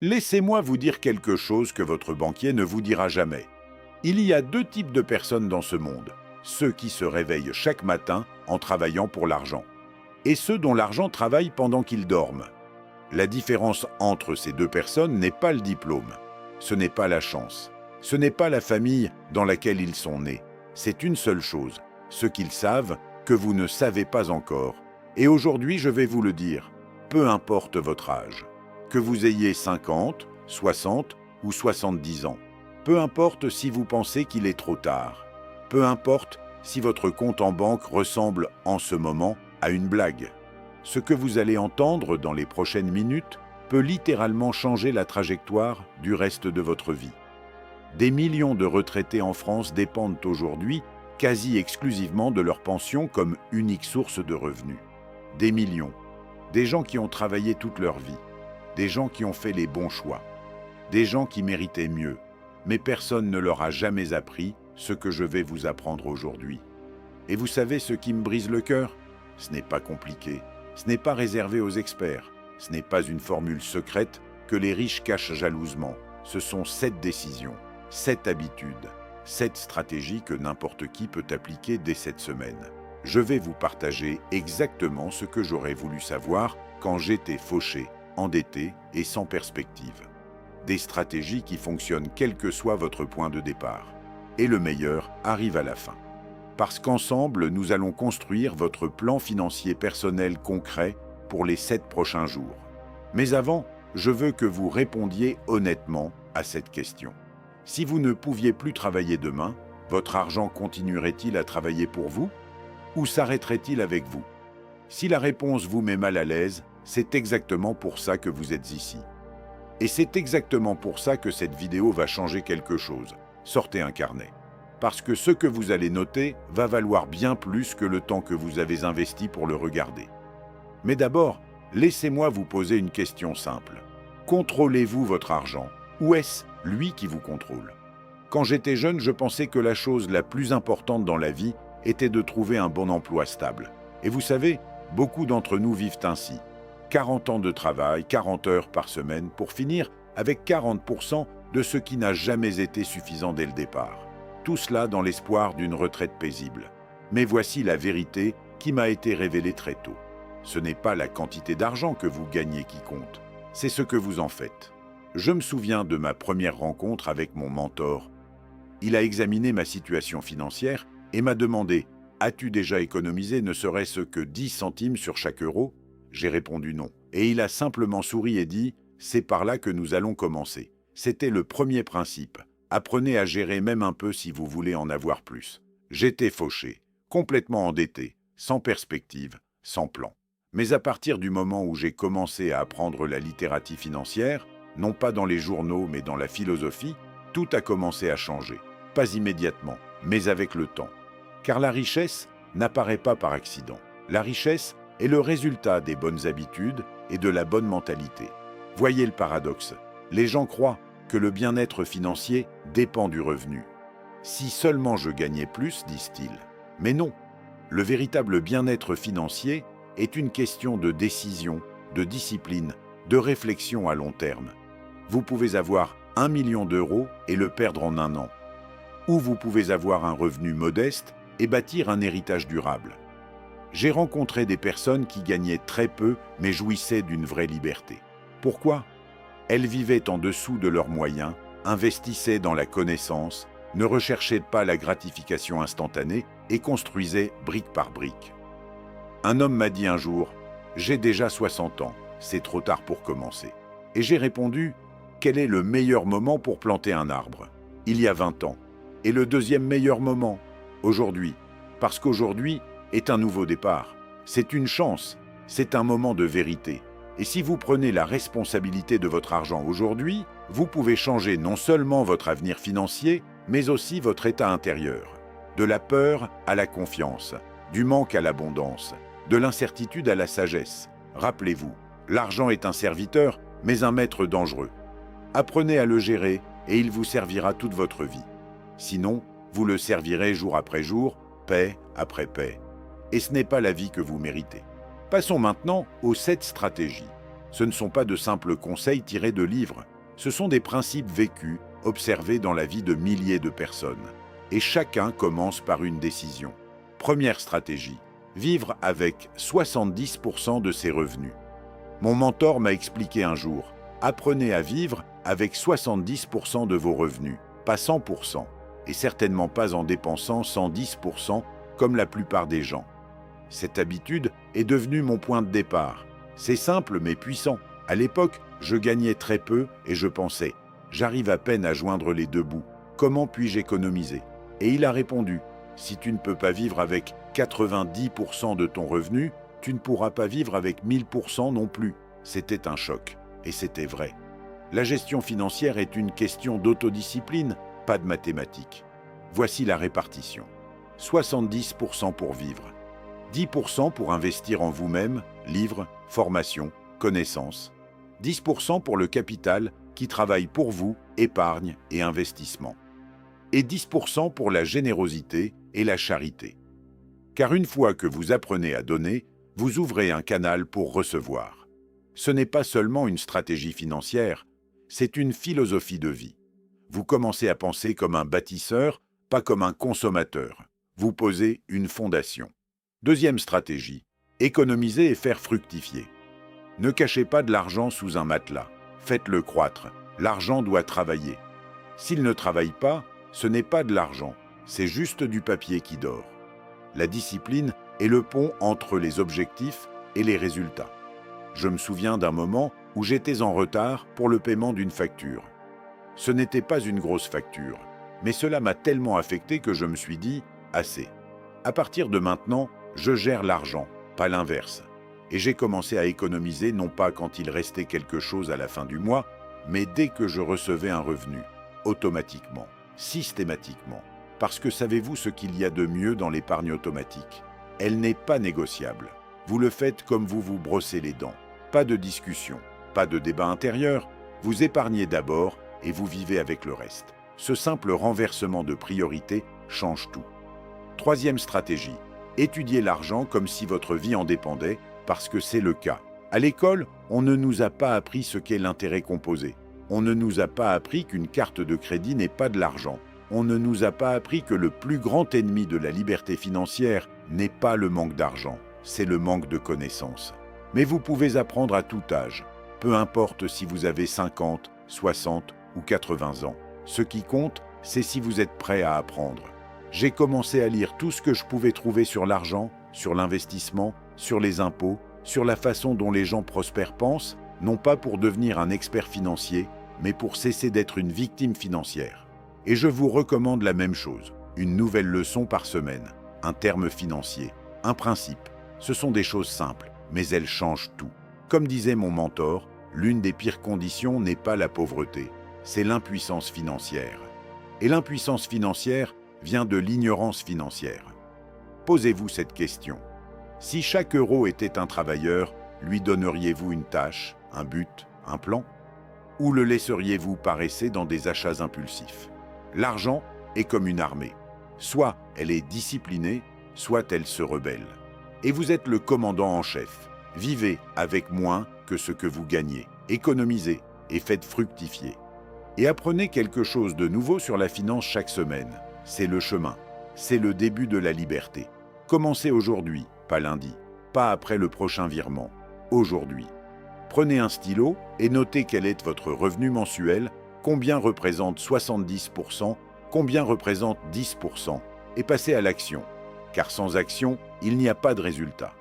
Laissez-moi vous dire quelque chose que votre banquier ne vous dira jamais. Il y a deux types de personnes dans ce monde. Ceux qui se réveillent chaque matin en travaillant pour l'argent, et ceux dont l'argent travaille pendant qu'ils dorment. La différence entre ces deux personnes n'est pas le diplôme, ce n'est pas la chance, ce n'est pas la famille dans laquelle ils sont nés. C'est une seule chose, ce qu'ils savent que vous ne savez pas encore. Et aujourd'hui, je vais vous le dire, peu importe votre âge, que vous ayez 50, 60 ou 70 ans, peu importe si vous pensez qu'il est trop tard, peu importe si votre compte en banque ressemble en ce moment à une blague. Ce que vous allez entendre dans les prochaines minutes peut littéralement changer la trajectoire du reste de votre vie. Des millions de retraités en France dépendent aujourd'hui quasi exclusivement de leur pension comme unique source de revenus. Des millions. Des gens qui ont travaillé toute leur vie. Des gens qui ont fait les bons choix. Des gens qui méritaient mieux. Mais personne ne leur a jamais appris ce que je vais vous apprendre aujourd'hui. Et vous savez ce qui me brise le cœur? Ce n'est pas compliqué. Ce n'est pas réservé aux experts. Ce n'est pas une formule secrète que les riches cachent jalousement. Ce sont 7 décisions, 7 habitudes, 7 stratégies que n'importe qui peut appliquer dès cette semaine. Je vais vous partager exactement ce que j'aurais voulu savoir quand j'étais fauché, endetté et sans perspective. Des stratégies qui fonctionnent quel que soit votre point de départ. Et le meilleur arrive à la fin. Parce qu'ensemble, nous allons construire votre plan financier personnel concret pour les 7 prochains jours. Mais avant, je veux que vous répondiez honnêtement à cette question. Si vous ne pouviez plus travailler demain, votre argent continuerait-il à travailler pour vous? Ou s'arrêterait-il avec vous? Si la réponse vous met mal à l'aise, c'est exactement pour ça que vous êtes ici. Et c'est exactement pour ça que cette vidéo va changer quelque chose. Sortez un carnet. Parce que ce que vous allez noter va valoir bien plus que le temps que vous avez investi pour le regarder. Mais d'abord, laissez-moi vous poser une question simple. Contrôlez-vous votre argent? Ou est-ce lui qui vous contrôle? Quand j'étais jeune, je pensais que la chose la plus importante dans la vie était de trouver un bon emploi stable. Et vous savez, beaucoup d'entre nous vivent ainsi. 40 ans de travail, 40 heures par semaine, pour finir avec 40% de ce qui n'a jamais été suffisant dès le départ. Tout cela dans l'espoir d'une retraite paisible. Mais voici la vérité qui m'a été révélée très tôt. Ce n'est pas la quantité d'argent que vous gagnez qui compte, c'est ce que vous en faites. Je me souviens de ma première rencontre avec mon mentor. Il a examiné ma situation financière et m'a demandé « As-tu déjà économisé ne serait-ce que 10 centimes sur chaque euro ?» J'ai répondu non. Et il a simplement souri et dit « C'est par là que nous allons commencer. » C'était le premier principe. Apprenez à gérer même un peu si vous voulez en avoir plus. J'étais fauché, complètement endetté, sans perspective, sans plan. Mais à partir du moment où j'ai commencé à apprendre la littératie financière, non pas dans les journaux mais dans la philosophie, tout a commencé à changer. Pas immédiatement, mais avec le temps. Car la richesse n'apparaît pas par accident. La richesse est le résultat des bonnes habitudes et de la bonne mentalité. Voyez le paradoxe. Les gens croient que le bien-être financier dépend du revenu. Si seulement je gagnais plus, disent-ils. Mais non, le véritable bien-être financier est une question de décision, de discipline, de réflexion à long terme. Vous pouvez avoir 1 million d'euros et le perdre en un an. Ou vous pouvez avoir un revenu modeste et bâtir un héritage durable. J'ai rencontré des personnes qui gagnaient très peu mais jouissaient d'une vraie liberté. Pourquoi ? Elles vivaient en dessous de leurs moyens, investissaient dans la connaissance, ne recherchaient pas la gratification instantanée et construisaient brique par brique. Un homme m'a dit un jour « J'ai déjà 60 ans, c'est trop tard pour commencer. » Et j'ai répondu « Quel est le meilleur moment pour planter un arbre ?» Il y a 20 ans. Et le deuxième meilleur moment, aujourd'hui. Parce qu'aujourd'hui est un nouveau départ. C'est une chance, c'est un moment de vérité. Et si vous prenez la responsabilité de votre argent aujourd'hui, vous pouvez changer non seulement votre avenir financier, mais aussi votre état intérieur. De la peur à la confiance, du manque à l'abondance, de l'incertitude à la sagesse. Rappelez-vous, l'argent est un serviteur, mais un maître dangereux. Apprenez à le gérer et il vous servira toute votre vie. Sinon, vous le servirez jour après jour, paix après paix. Et ce n'est pas la vie que vous méritez. Passons maintenant aux 7 stratégies. Ce ne sont pas de simples conseils tirés de livres, ce sont des principes vécus, observés dans la vie de milliers de personnes. Et chacun commence par une décision. Première stratégie, vivre avec 70% de ses revenus. Mon mentor m'a expliqué un jour, apprenez à vivre avec 70% de vos revenus, pas 100%, et certainement pas en dépensant 110% comme la plupart des gens. Cette habitude est devenue mon point de départ. C'est simple mais puissant. À l'époque, je gagnais très peu et je pensais, j'arrive à peine à joindre les deux bouts, comment puis-je économiser? Et il a répondu, si tu ne peux pas vivre avec 90% de ton revenu, tu ne pourras pas vivre avec 1000% non plus. C'était un choc. Et c'était vrai. La gestion financière est une question d'autodiscipline, pas de mathématiques. Voici la répartition. 70% pour vivre. 10% pour investir en vous-même, livres, formation, connaissances. 10% pour le capital qui travaille pour vous, épargne et investissement. Et 10% pour la générosité et la charité. Car une fois que vous apprenez à donner, vous ouvrez un canal pour recevoir. Ce n'est pas seulement une stratégie financière, c'est une philosophie de vie. Vous commencez à penser comme un bâtisseur, pas comme un consommateur. Vous posez une fondation. Deuxième stratégie, économiser et faire fructifier. Ne cachez pas de l'argent sous un matelas. Faites-le croître. L'argent doit travailler. S'il ne travaille pas, ce n'est pas de l'argent, c'est juste du papier qui dort. La discipline est le pont entre les objectifs et les résultats. Je me souviens d'un moment où j'étais en retard pour le paiement d'une facture. Ce n'était pas une grosse facture, mais cela m'a tellement affecté que je me suis dit « assez ». À partir de maintenant, je gère l'argent, pas l'inverse. Et j'ai commencé à économiser non pas quand il restait quelque chose à la fin du mois, mais dès que je recevais un revenu, automatiquement, systématiquement. Parce que savez-vous ce qu'il y a de mieux dans l'épargne automatique? Elle n'est pas négociable. Vous le faites comme vous vous brossez les dents. Pas de discussion, pas de débat intérieur. Vous épargnez d'abord et vous vivez avec le reste. Ce simple renversement de priorité change tout. Troisième stratégie, étudiez l'argent comme si votre vie en dépendait, parce que c'est le cas. À l'école, on ne nous a pas appris ce qu'est l'intérêt composé. On ne nous a pas appris qu'une carte de crédit n'est pas de l'argent. On ne nous a pas appris que le plus grand ennemi de la liberté financière n'est pas le manque d'argent, c'est le manque de connaissances. Mais vous pouvez apprendre à tout âge, peu importe si vous avez 50, 60 ou 80 ans. Ce qui compte, c'est si vous êtes prêt à apprendre. J'ai commencé à lire tout ce que je pouvais trouver sur l'argent, sur l'investissement, sur les impôts, sur la façon dont les gens prospères pensent, non pas pour devenir un expert financier, mais pour cesser d'être une victime financière. Et je vous recommande la même chose, une nouvelle leçon par semaine, un terme financier, un principe. Ce sont des choses simples, mais elles changent tout. Comme disait mon mentor, l'une des pires conditions n'est pas la pauvreté, c'est l'impuissance financière. Et l'impuissance financière vient de l'ignorance financière. Posez-vous cette question. Si chaque euro était un travailleur, lui donneriez-vous une tâche, un but, un plan? Ou le laisseriez-vous paresser dans des achats impulsifs? L'argent est comme une armée. Soit elle est disciplinée, soit elle se rebelle. Et vous êtes le commandant en chef. Vivez avec moins que ce que vous gagnez. Économisez et faites fructifier. Et apprenez quelque chose de nouveau sur la finance chaque semaine. C'est le chemin. C'est le début de la liberté. Commencez aujourd'hui, pas lundi. Pas après le prochain virement. Aujourd'hui. Prenez un stylo et notez quel est votre revenu mensuel, combien représente 70%, combien représente 10%, et passez à l'action. Car sans action, il n'y a pas de résultat.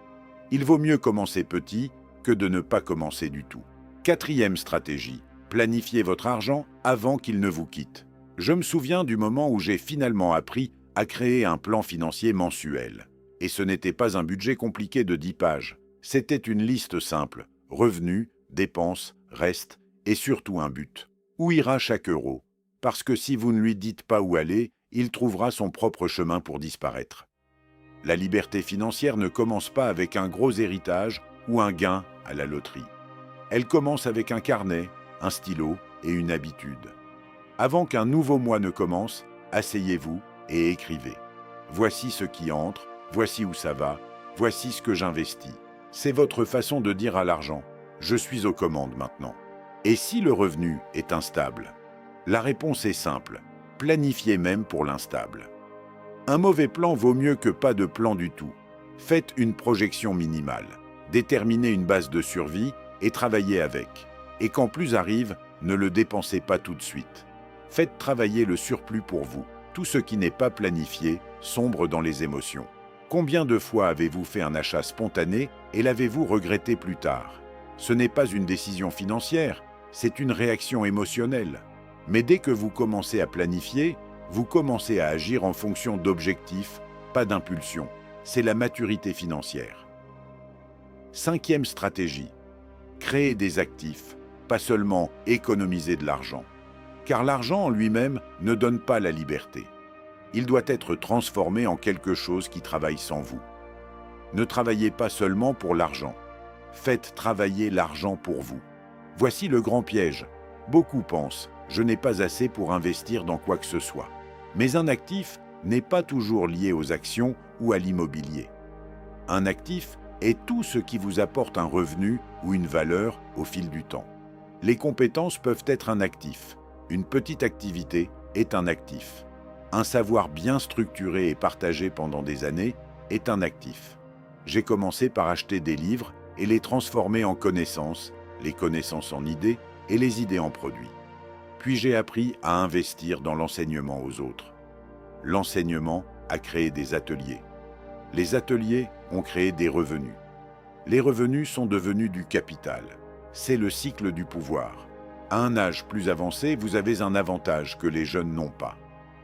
Il vaut mieux commencer petit que de ne pas commencer du tout. Quatrième stratégie, planifiez votre argent avant qu'il ne vous quitte. Je me souviens du moment où j'ai finalement appris à créer un plan financier mensuel. Et ce n'était pas un budget compliqué de 10 pages. C'était une liste simple. Revenus, dépenses, restes et surtout un but. Où ira chaque euro? Parce que si vous ne lui dites pas où aller, il trouvera son propre chemin pour disparaître. La liberté financière ne commence pas avec un gros héritage ou un gain à la loterie. Elle commence avec un carnet, un stylo et une habitude. Avant qu'un nouveau mois ne commence, asseyez-vous et écrivez. Voici ce qui entre, voici où ça va, voici ce que j'investis. C'est votre façon de dire à l'argent, Je suis aux commandes maintenant. Et si le revenu est instable? La réponse est simple. Planifiez même pour l'instable. Un mauvais plan vaut mieux que pas de plan du tout. Faites une projection minimale. Déterminez une base de survie et travaillez avec. Et quand plus arrive, ne le dépensez pas tout de suite. Faites travailler le surplus pour vous. Tout ce qui n'est pas planifié sombre dans les émotions. Combien de fois avez-vous fait un achat spontané et l'avez-vous regretté plus tard? Ce n'est pas une décision financière, c'est une réaction émotionnelle. Mais dès que vous commencez à planifier, vous commencez à agir en fonction d'objectifs, pas d'impulsion. C'est la maturité financière. 5e stratégie. Créer des actifs, pas seulement économiser de l'argent. Car l'argent en lui-même ne donne pas la liberté. Il doit être transformé en quelque chose qui travaille sans vous. Ne travaillez pas seulement pour l'argent. Faites travailler l'argent pour vous. Voici le grand piège. Beaucoup pensent « je n'ai pas assez pour investir dans quoi que ce soit ». Mais un actif n'est pas toujours lié aux actions ou à l'immobilier. Un actif est tout ce qui vous apporte un revenu ou une valeur au fil du temps. Les compétences peuvent être un actif. Une petite activité est un actif. Un savoir bien structuré et partagé pendant des années est un actif. J'ai commencé par acheter des livres et les transformer en connaissances, les connaissances en idées et les idées en produits. Puis j'ai appris à investir dans l'enseignement aux autres. L'enseignement a créé des ateliers. Les ateliers ont créé des revenus. Les revenus sont devenus du capital. C'est le cycle du pouvoir. À un âge plus avancé, vous avez un avantage que les jeunes n'ont pas.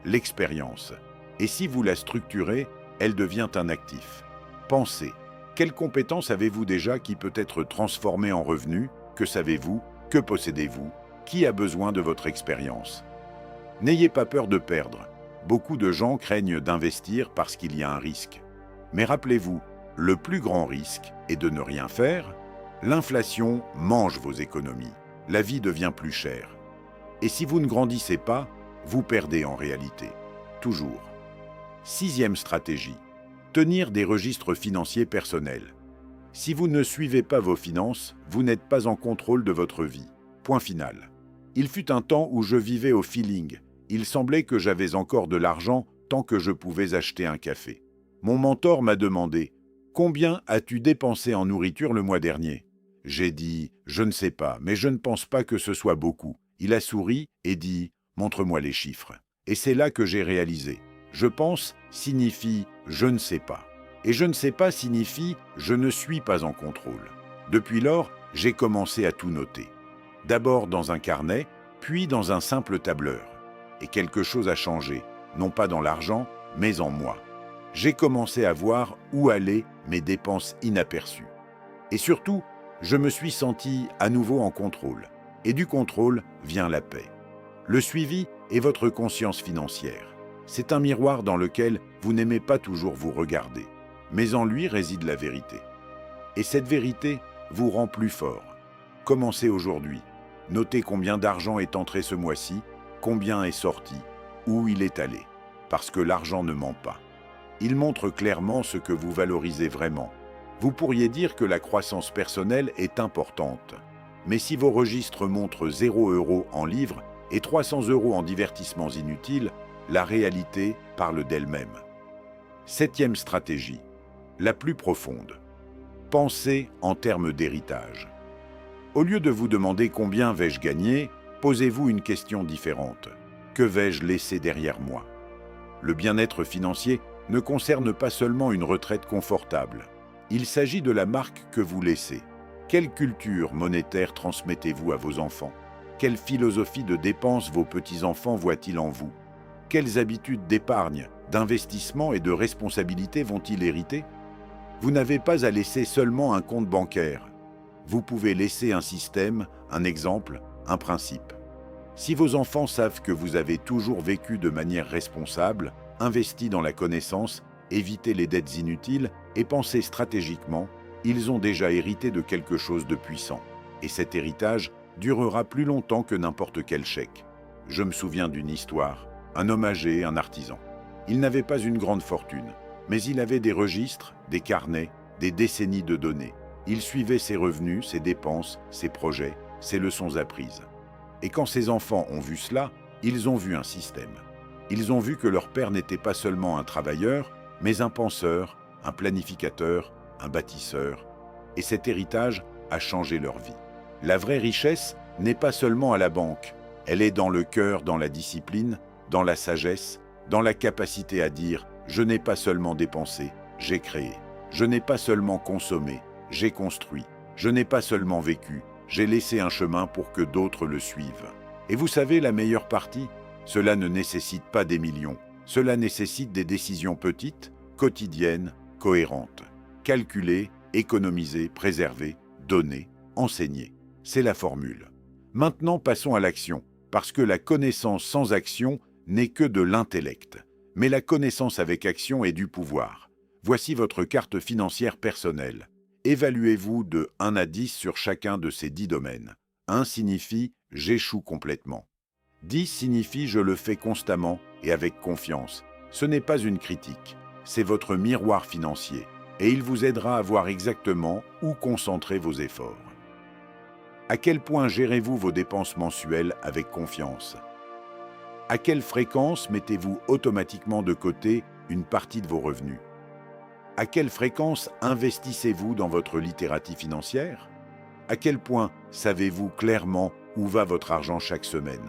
L'expérience. Et si vous la structurez, elle devient un actif. Pensez, quelle compétence avez-vous déjà qui peut être transformée en revenu? Que savez-vous? Que possédez-vous? Qui a besoin de votre expérience? N'ayez pas peur de perdre. Beaucoup de gens craignent d'investir parce qu'il y a un risque. Mais rappelez-vous, le plus grand risque est de ne rien faire. L'inflation mange vos économies. La vie devient plus chère. Et si vous ne grandissez pas, vous perdez en réalité. Toujours. 6e stratégie. Tenir des registres financiers personnels. Si vous ne suivez pas vos finances, vous n'êtes pas en contrôle de votre vie. Point final. Il fut un temps où je vivais au feeling. Il semblait que j'avais encore de l'argent tant que je pouvais acheter un café. Mon mentor m'a demandé « Combien as-tu dépensé en nourriture le mois dernier ?» J'ai dit « Je ne sais pas, mais je ne pense pas que ce soit beaucoup. » Il a souri et dit « Montre-moi les chiffres. » Et c'est là que j'ai réalisé. Je pense signifie je ne sais pas. Et je ne sais pas signifie je ne suis pas en contrôle. Depuis lors, j'ai commencé à tout noter. D'abord dans un carnet, puis dans un simple tableur. Et quelque chose a changé, non pas dans l'argent, mais en moi. J'ai commencé à voir où allaient mes dépenses inaperçues. Et surtout, je me suis senti à nouveau en contrôle. Et du contrôle vient la paix. Le suivi est votre conscience financière. C'est un miroir dans lequel vous n'aimez pas toujours vous regarder, mais en lui réside la vérité. Et cette vérité vous rend plus fort. Commencez aujourd'hui. Notez combien d'argent est entré ce mois-ci, combien est sorti, où il est allé. Parce que l'argent ne ment pas. Il montre clairement ce que vous valorisez vraiment. Vous pourriez dire que la croissance personnelle est importante. Mais si vos registres montrent 0 € en livres et 300 € en divertissements inutiles, la réalité parle d'elle-même. 7e stratégie, la plus profonde. Pensez en termes d'héritage. Au lieu de vous demander combien vais-je gagner, posez-vous une question différente. Que vais-je laisser derrière moi? Le bien-être financier ne concerne pas seulement une retraite confortable. Il s'agit de la marque que vous laissez. Quelle culture monétaire transmettez-vous à vos enfants? Quelle philosophie de dépenses vos petits-enfants voient-ils en vous? Quelles habitudes d'épargne, d'investissement et de responsabilité vont-ils hériter? Vous n'avez pas à laisser seulement un compte bancaire. Vous pouvez laisser un système, un exemple, un principe. Si vos enfants savent que vous avez toujours vécu de manière responsable, investi dans la connaissance, évité les dettes inutiles et pensé stratégiquement, ils ont déjà hérité de quelque chose de puissant. Et cet héritage durera plus longtemps que n'importe quel chèque. Je me souviens d'une histoire, un homme âgé, un artisan. Il n'avait pas une grande fortune, mais il avait des registres, des carnets, des décennies de données. Il suivait ses revenus, ses dépenses, ses projets, ses leçons apprises. Et quand ses enfants ont vu cela, ils ont vu un système. Ils ont vu que leur père n'était pas seulement un travailleur, mais un penseur, un planificateur, un bâtisseur. Et cet héritage a changé leur vie. La vraie richesse n'est pas seulement à la banque. Elle est dans le cœur, dans la discipline, dans la sagesse, dans la capacité à dire « je n'ai pas seulement dépensé, j'ai créé. Je n'ai pas seulement consommé, j'ai construit. Je n'ai pas seulement vécu, j'ai laissé un chemin pour que d'autres le suivent. » Et vous savez la meilleure partie? Cela ne nécessite pas des millions. Cela nécessite des décisions petites, quotidiennes, cohérentes. Calculer, économiser, préserver, donner, enseigner. C'est la formule. Maintenant, passons à l'action, parce que la connaissance sans action n'est que de l'intellect. Mais la connaissance avec action est du pouvoir. Voici votre carte financière personnelle. Évaluez-vous de 1 à 10 sur chacun de ces 10 domaines. 1 signifie « j'échoue complètement ». 10 signifie « je le fais constamment et avec confiance ». Ce n'est pas une critique, c'est votre miroir financier et il vous aidera à voir exactement où concentrer vos efforts. À quel point gérez-vous vos dépenses mensuelles avec confiance? À quelle fréquence mettez-vous automatiquement de côté une partie de vos revenus? À quelle fréquence investissez-vous dans votre littératie financière? À quel point savez-vous clairement où va votre argent chaque semaine?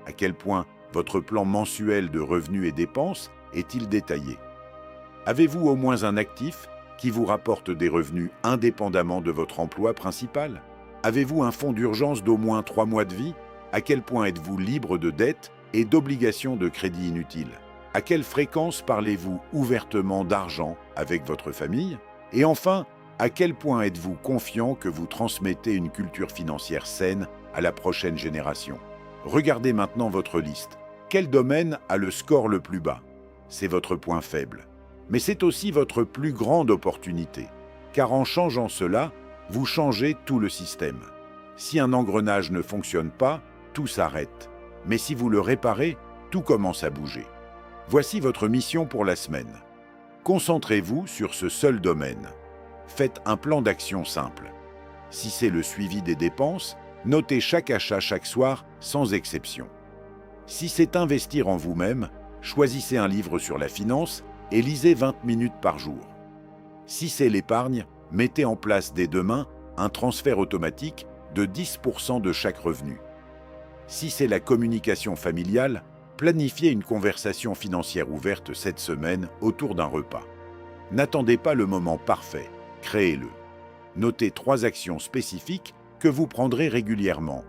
À quel point votre plan mensuel de revenus et dépenses est-il détaillé? Avez-vous au moins un actif qui vous rapporte des revenus indépendamment de votre emploi principal? Avez-vous un fonds d'urgence d'au moins 3 mois de vie? À quel point êtes-vous libre de dettes et d'obligations de crédit inutiles? À quelle fréquence parlez-vous ouvertement d'argent avec votre famille? Et enfin, à quel point êtes-vous confiant que vous transmettez une culture financière saine à la prochaine génération? Regardez maintenant votre liste. Quel domaine a le score le plus bas? C'est votre point faible. Mais c'est aussi votre plus grande opportunité. Car en changeant cela, vous changez tout le système. Si un engrenage ne fonctionne pas, tout s'arrête. Mais si vous le réparez, tout commence à bouger. Voici votre mission pour la semaine. Concentrez-vous sur ce seul domaine. Faites un plan d'action simple. Si c'est le suivi des dépenses, notez chaque achat chaque soir, sans exception. Si c'est investir en vous-même, choisissez un livre sur la finance et lisez 20 minutes par jour. Si c'est l'épargne, mettez en place dès demain un transfert automatique de 10% de chaque revenu. Si c'est la communication familiale, planifiez une conversation financière ouverte cette semaine autour d'un repas. N'attendez pas le moment parfait, créez-le. Notez 3 actions spécifiques que vous prendrez régulièrement.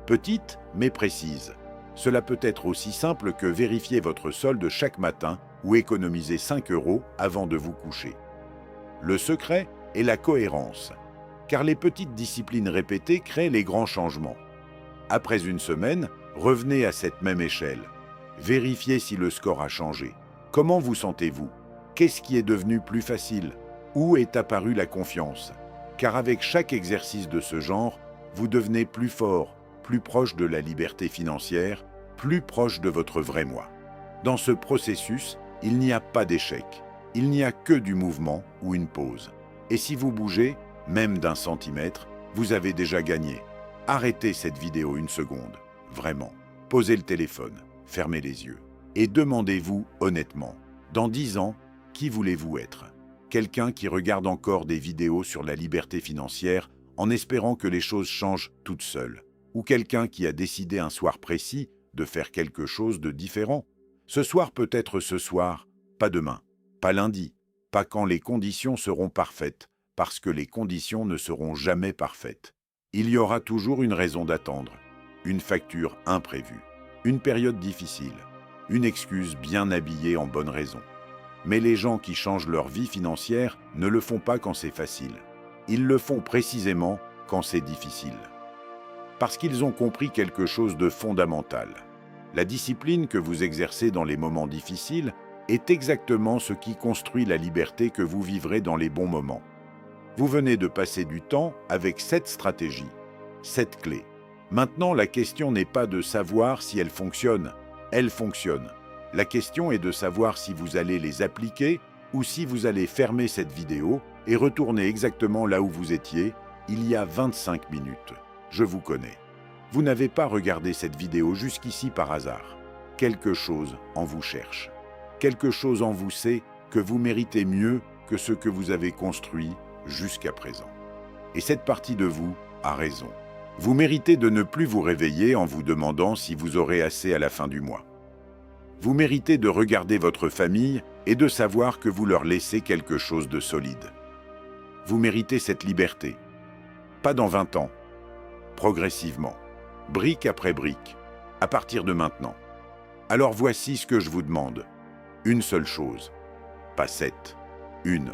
Petites mais précises. Cela peut être aussi simple que vérifier votre solde chaque matin ou économiser 5 € avant de vous coucher. Le secret est la cohérence, car les petites disciplines répétées créent les grands changements. Après une semaine, revenez à cette même échelle. Vérifiez si le score a changé. Comment vous sentez-vous? Qu'est-ce qui est devenu plus facile? Où est apparue la confiance? Car avec chaque exercice de ce genre, vous devenez plus fort, plus proche de la liberté financière, plus proche de votre vrai moi. Dans ce processus, il n'y a pas d'échec. Il n'y a que du mouvement ou une pause. Et si vous bougez, même d'1 centimètre, vous avez déjà gagné. Arrêtez cette vidéo 1 seconde. Vraiment. Posez le téléphone, fermez les yeux. Et demandez-vous honnêtement, dans 10 ans, qui voulez-vous être? Quelqu'un qui regarde encore des vidéos sur la liberté financière en espérant que les choses changent toutes seules? Ou quelqu'un qui a décidé un soir précis de faire quelque chose de différent? Ce soir peut être ce soir, pas demain, pas lundi, pas quand les conditions seront parfaites, parce que les conditions ne seront jamais parfaites. Il y aura toujours une raison d'attendre, une facture imprévue, une période difficile, une excuse bien habillée en bonne raison. Mais les gens qui changent leur vie financière ne le font pas quand c'est facile. Ils le font précisément quand c'est difficile. Parce qu'ils ont compris quelque chose de fondamental. La discipline que vous exercez dans les moments difficiles est exactement ce qui construit la liberté que vous vivrez dans les bons moments. Vous venez de passer du temps avec cette stratégie, cette clé. Maintenant, la question n'est pas de savoir si elle fonctionne. Elle fonctionne. La question est de savoir si vous allez les appliquer ou si vous allez fermer cette vidéo et retournez exactement là où vous étiez il y a 25 minutes. Je vous connais. Vous n'avez pas regardé cette vidéo jusqu'ici par hasard. Quelque chose en vous cherche. Quelque chose en vous sait que vous méritez mieux que ce que vous avez construit jusqu'à présent. Et cette partie de vous a raison. Vous méritez de ne plus vous réveiller en vous demandant si vous aurez assez à la fin du mois. Vous méritez de regarder votre famille et de savoir que vous leur laissez quelque chose de solide. Vous méritez cette liberté. Pas dans 20 ans. Progressivement. Brique après brique. À partir de maintenant. Alors voici ce que je vous demande. Une seule chose. Pas 7. Une.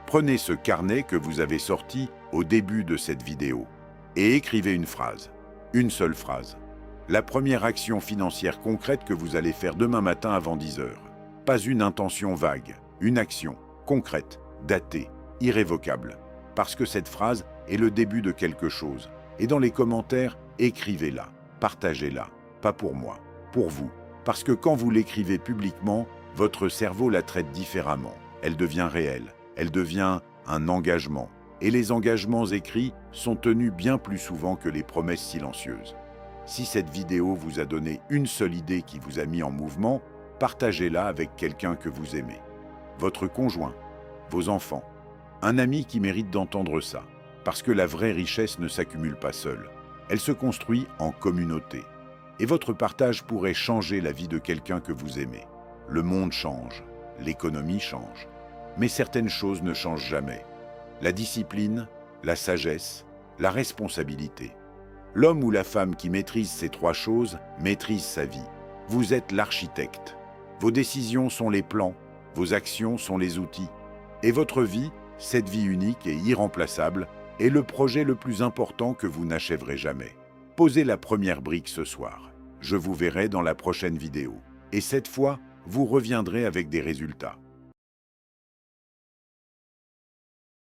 Prenez ce carnet que vous avez sorti au début de cette vidéo et écrivez une phrase. Une seule phrase. La première action financière concrète que vous allez faire demain matin avant 10 heures. Pas une intention vague. Une action concrète, datée, irrévocable. Parce que cette phrase est le début de quelque chose. Et dans les commentaires, écrivez-la. Partagez-la. Pas pour moi, pour vous. Parce que quand vous l'écrivez publiquement, votre cerveau la traite différemment. Elle devient réelle. Elle devient un engagement. Et les engagements écrits sont tenus bien plus souvent que les promesses silencieuses. Si cette vidéo vous a donné une seule idée qui vous a mis en mouvement, partagez-la avec quelqu'un que vous aimez. Votre conjoint, vos enfants, un ami qui mérite d'entendre ça. Parce que la vraie richesse ne s'accumule pas seule. Elle se construit en communauté. Et votre partage pourrait changer la vie de quelqu'un que vous aimez. Le monde change, l'économie change. Mais certaines choses ne changent jamais. La discipline, la sagesse, la responsabilité. L'homme ou la femme qui maîtrise ces trois choses maîtrise sa vie. Vous êtes l'architecte. Vos décisions sont les plans, vos actions sont les outils. Et votre vie, cette vie unique et irremplaçable, est le projet le plus important que vous n'achèverez jamais. Posez la première brique ce soir. Je vous verrai dans la prochaine vidéo. Et cette fois, vous reviendrez avec des résultats.